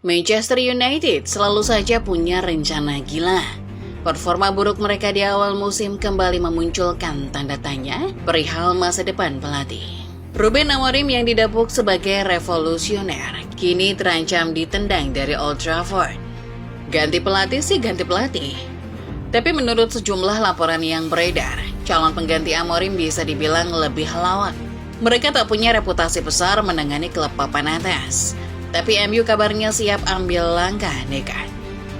Manchester United selalu saja punya rencana gila. Performa buruk mereka di awal musim kembali memunculkan tanda tanya perihal masa depan pelatih. Ruben Amorim yang didapuk sebagai revolusioner kini terancam ditendang dari Old Trafford. Ganti pelatih sih ganti pelatih. Tapi menurut sejumlah laporan yang beredar, calon pengganti Amorim bisa dibilang lebih lawak. Mereka tak punya reputasi besar menangani klub papan atas. Tapi MU kabarnya siap ambil langkah nekat.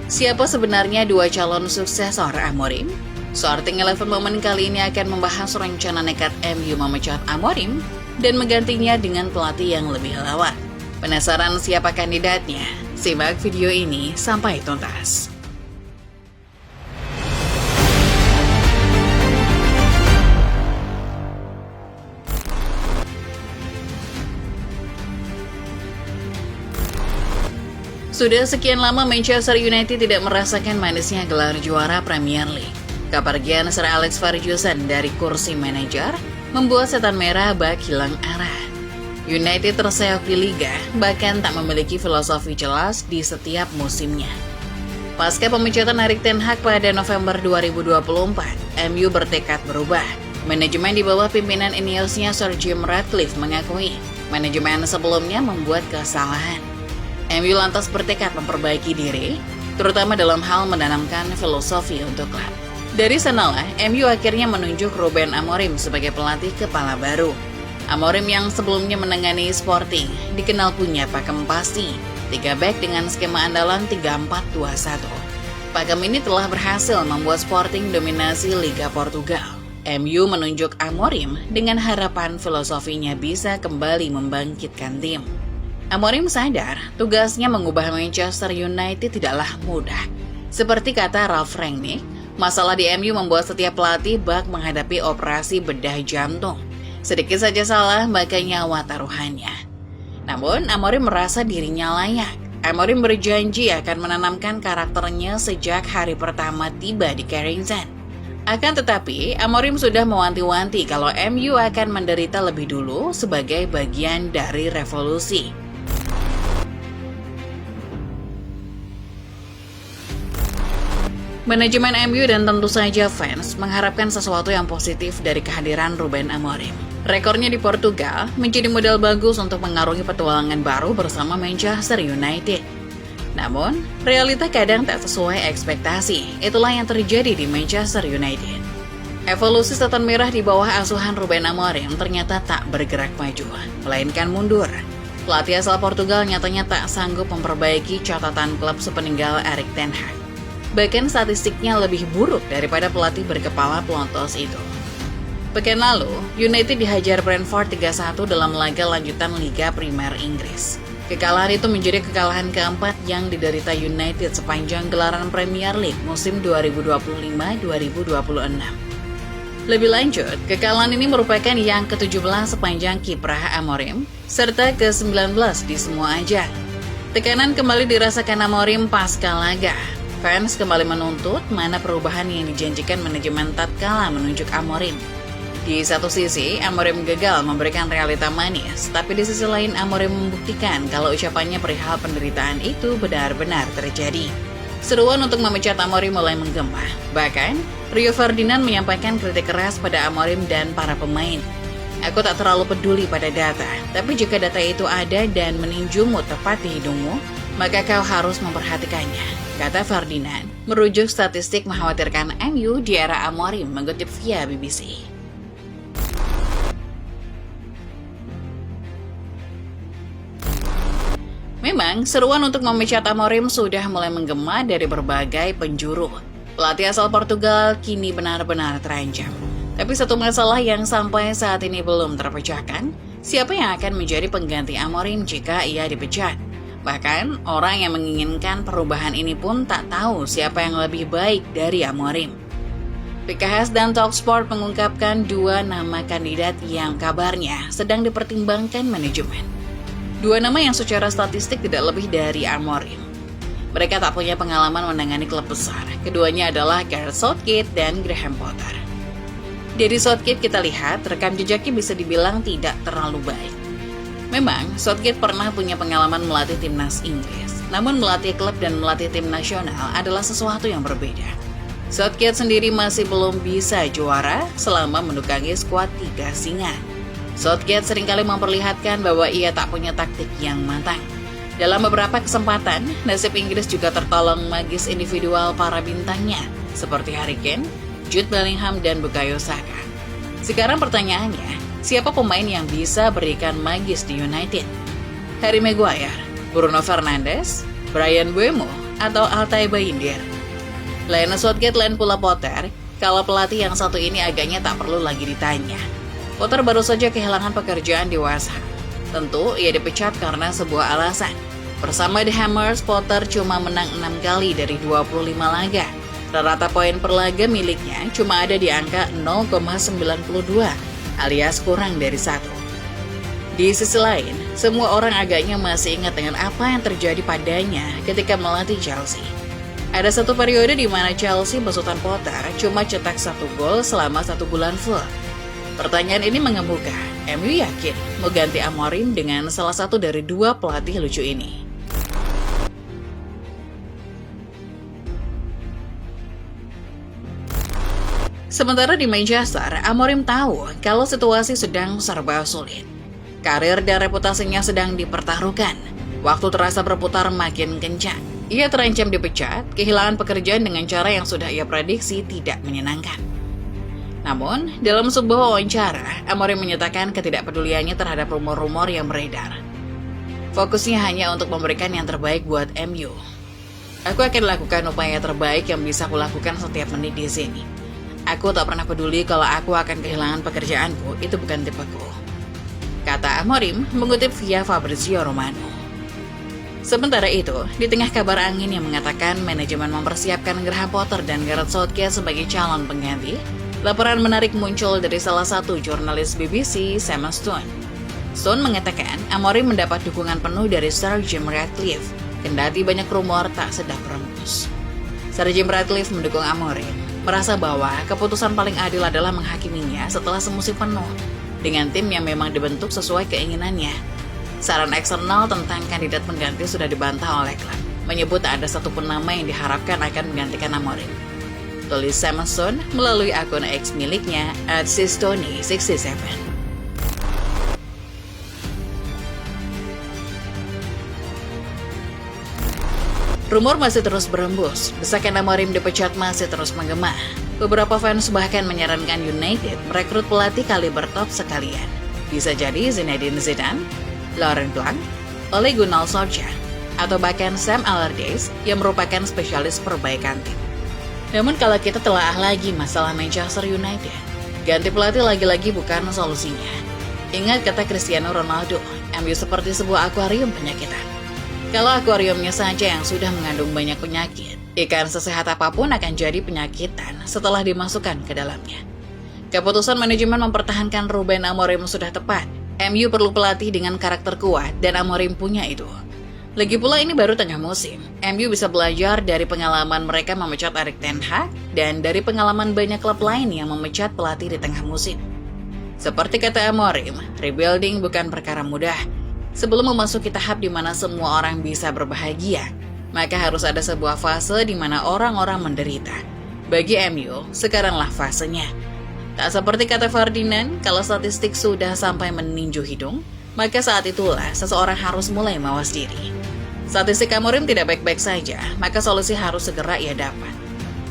Siapa sebenarnya dua calon suksesor Amorim? Starting 11 Moment kali ini akan membahas rencana nekat MU memecat Amorim dan menggantinya dengan pelatih yang lebih lawak. Penasaran siapa kandidatnya? Simak video ini sampai tuntas. Sudah sekian lama Manchester United tidak merasakan manisnya gelar juara Premier League. Kepergian Sir Alex Ferguson dari kursi manajer membuat setan merah bak hilang arah. United terseok di liga, bahkan tak memiliki filosofi jelas di setiap musimnya. Pasca pemecatan Erik ten Hag pada November 2024, MU bertekad berubah. Manajemen di bawah pimpinan Ineosnya Sir Jim Ratcliffe mengakui manajemen sebelumnya membuat kesalahan. MU lantas bertekad memperbaiki diri, terutama dalam hal menanamkan filosofi untuk klub. Dari sanalah, MU akhirnya menunjuk Ruben Amorim sebagai pelatih kepala baru. Amorim yang sebelumnya menangani Sporting, dikenal punya pakem pasti, 3 back dengan skema andalan 3-4-2-1. Pakem ini telah berhasil membuat Sporting dominasi Liga Portugal. MU menunjuk Amorim dengan harapan filosofinya bisa kembali membangkitkan tim. Amorim sadar, tugasnya mengubah Manchester United tidaklah mudah. Seperti kata Ralf Rangnick, masalah di MU membuat setiap pelatih bak menghadapi operasi bedah jantung. Sedikit saja salah, maka nyawa taruhannya. Namun, Amorim merasa dirinya layak. Amorim berjanji akan menanamkan karakternya sejak hari pertama tiba di Carrington. Akan tetapi, Amorim sudah mewanti-wanti kalau MU akan menderita lebih dulu sebagai bagian dari revolusi. Manajemen MU dan tentu saja fans mengharapkan sesuatu yang positif dari kehadiran Ruben Amorim. Rekornya di Portugal menjadi modal bagus untuk mengarungi petualangan baru bersama Manchester United. Namun, realita kadang tak sesuai ekspektasi. Itulah yang terjadi di Manchester United. Evolusi setan merah di bawah asuhan Ruben Amorim ternyata tak bergerak maju, melainkan mundur. Pelatih asal Portugal nyatanya tak sanggup memperbaiki catatan klub sepeninggal Erik ten Hag. Bahkan statistiknya lebih buruk daripada pelatih berkepala pelontos itu. Pekan lalu, United dihajar Brentford 3-1 dalam laga lanjutan Liga Primer Inggris. Kekalahan itu menjadi kekalahan keempat yang diderita United sepanjang gelaran Premier League musim 2025-2026. Lebih lanjut, kekalahan ini merupakan yang ke-17 sepanjang kiprah Amorim, serta ke-19 di semua ajang. Tekanan kembali dirasakan Amorim pasca laga. Fans kembali menuntut mana perubahan yang dijanjikan manajemen tatkala menunjuk Amorim. Di satu sisi, Amorim gagal memberikan realita manis, tapi di sisi lain Amorim membuktikan kalau ucapannya perihal penderitaan itu benar-benar terjadi. Seruan untuk memecat Amorim mulai menggema. Bahkan, Rio Ferdinand menyampaikan kritik keras pada Amorim dan para pemain. Aku tak terlalu peduli pada data, tapi jika data itu ada dan meninjumu tepat di hidungmu, maka kau harus memperhatikannya, kata Ferdinand, merujuk statistik mengkhawatirkan MU di era Amorim mengutip via BBC. Memang, seruan untuk memecat Amorim sudah mulai menggema dari berbagai penjuru. Pelatih asal Portugal kini benar-benar terancam. Tapi satu masalah yang sampai saat ini belum terpecahkan, siapa yang akan menjadi pengganti Amorim jika ia dipecat? Bahkan, orang yang menginginkan perubahan ini pun tak tahu siapa yang lebih baik dari Amorim. PKS dan Talksport mengungkapkan 2 nama kandidat yang kabarnya sedang dipertimbangkan manajemen. 2 nama yang secara statistik tidak lebih dari Amorim. Mereka tak punya pengalaman menangani klub besar. Keduanya adalah Gareth Southgate dan Graham Potter. Dari Southgate kita lihat, rekam jejaknya bisa dibilang tidak terlalu baik. Memang, Southgate pernah punya pengalaman melatih timnas Inggris. Namun melatih klub dan melatih tim nasional adalah sesuatu yang berbeda. Southgate sendiri masih belum bisa juara selama mendukangi skuad 3 singa. Southgate seringkali memperlihatkan bahwa ia tak punya taktik yang matang. Dalam beberapa kesempatan, nasib Inggris juga tertolong magis individual para bintangnya, seperti Harry Kane, Jude Bellingham, dan Bukayo Saka. Sekarang pertanyaannya, siapa pemain yang bisa berikan magis di United? Harry Maguire, Bruno Fernandes, Bryan Mbeumo, atau Altay Bayindir? Lain Southgate, lain pula Potter, kalau pelatih yang satu ini agaknya tak perlu lagi ditanya. Potter baru saja kehilangan pekerjaan di West Ham. Tentu, ia dipecat karena sebuah alasan. Bersama The Hammers, Potter cuma menang 6 kali dari 25 laga. Rata poin per laga miliknya cuma ada di angka 0,92, alias kurang dari 1. Di sisi lain, semua orang agaknya masih ingat dengan apa yang terjadi padanya ketika melatih Chelsea. Ada satu periode di mana Chelsea besutan Potter cuma cetak 1 gol selama 1 bulan full. Pertanyaan ini mengemuka, MU yakin mau ganti Amorim dengan salah satu dari 2 pelatih lucu ini. Sementara di Manchester, Amorim tahu kalau situasi sedang serba sulit. Karir dan reputasinya sedang dipertaruhkan. Waktu terasa berputar makin kencang. Ia terancam dipecat, kehilangan pekerjaan dengan cara yang sudah ia prediksi tidak menyenangkan. Namun, dalam sebuah wawancara, Amorim menyatakan ketidakpeduliannya terhadap rumor-rumor yang beredar. Fokusnya hanya untuk memberikan yang terbaik buat MU. Aku akan lakukan upaya terbaik yang bisa kulakukan setiap menit di sini. Aku tak pernah peduli kalau aku akan kehilangan pekerjaanku, itu bukan tipeku, kata Amorim mengutip via Fabrizio Romano. Sementara itu, di tengah kabar angin yang mengatakan manajemen mempersiapkan Graham Potter dan Gareth Southgate sebagai calon pengganti, laporan menarik muncul dari salah satu jurnalis BBC, Sam Stone. Stone mengatakan Amorim mendapat dukungan penuh dari Sir Jim Ratcliffe, kendati banyak rumor tak sedap berembus. Sir Jim Ratcliffe mendukung Amorim, merasa bahwa keputusan paling adil adalah menghakiminya setelah semusim penuh, dengan tim yang memang dibentuk sesuai keinginannya. Saran eksternal tentang kandidat pengganti sudah dibantah oleh klub, menyebut tak ada satupun nama yang diharapkan akan menggantikan Amorim. Tulis Sam Stone melalui akun X miliknya @sistoni67. Rumor masih terus berembus, desakan Amorim dipecat masih terus menggema. Beberapa fans bahkan menyarankan United merekrut pelatih kaliber top sekalian. Bisa jadi Zinedine Zidane, Laurent Blanc, Ole Gunnar Solskjaer, atau bahkan Sam Allardyce yang merupakan spesialis perbaikan tim. Namun kalau kita telaah lagi masalah Manchester United, ganti pelatih lagi-lagi bukan solusinya. Ingat kata Cristiano Ronaldo, MU seperti sebuah akuarium penyakitan. Kalau akuariumnya saja yang sudah mengandung banyak penyakit, ikan sesehat apapun akan jadi penyakitan setelah dimasukkan ke dalamnya. Keputusan manajemen mempertahankan Ruben Amorim sudah tepat. MU perlu pelatih dengan karakter kuat dan Amorim punya itu. Lagi pula ini baru tengah musim. MU bisa belajar dari pengalaman mereka memecat Erik ten Hag dan dari pengalaman banyak klub lain yang memecat pelatih di tengah musim. Seperti kata Amorim, rebuilding bukan perkara mudah. Sebelum memasuki tahap di mana semua orang bisa berbahagia, maka harus ada sebuah fase di mana orang-orang menderita. Bagi MU, sekaranglah fasenya. Tak seperti kata Ferdinand, kalau statistik sudah sampai meninju hidung, maka saat itulah seseorang harus mulai mawas diri. Statistik Amorim tidak baik-baik saja, maka solusi harus segera ia dapat.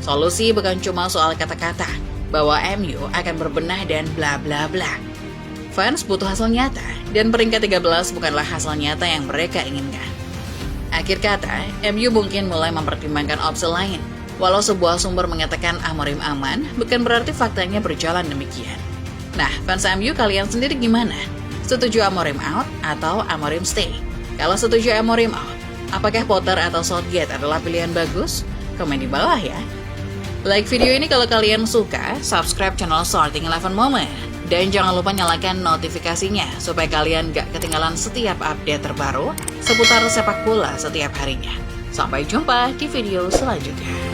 Solusi bukan cuma soal kata-kata, bahwa MU akan berbenah dan bla bla bla. Fans butuh hasil nyata, dan peringkat 13 bukanlah hasil nyata yang mereka inginkan. Akhir kata, MU mungkin mulai mempertimbangkan opsi lain. Walau sebuah sumber mengatakan Amorim aman, bukan berarti faktanya berjalan demikian. Nah, fans MU kalian sendiri gimana? Setuju Amorim out atau Amorim stay? Kalau setuju Amorim out, apakah Potter atau Southgate adalah pilihan bagus? Komen di bawah ya. Like video ini kalau kalian suka, subscribe channel Starting 11 Moment. Dan jangan lupa nyalakan notifikasinya supaya kalian gak ketinggalan setiap update terbaru seputar sepak bola setiap harinya. Sampai jumpa di video selanjutnya.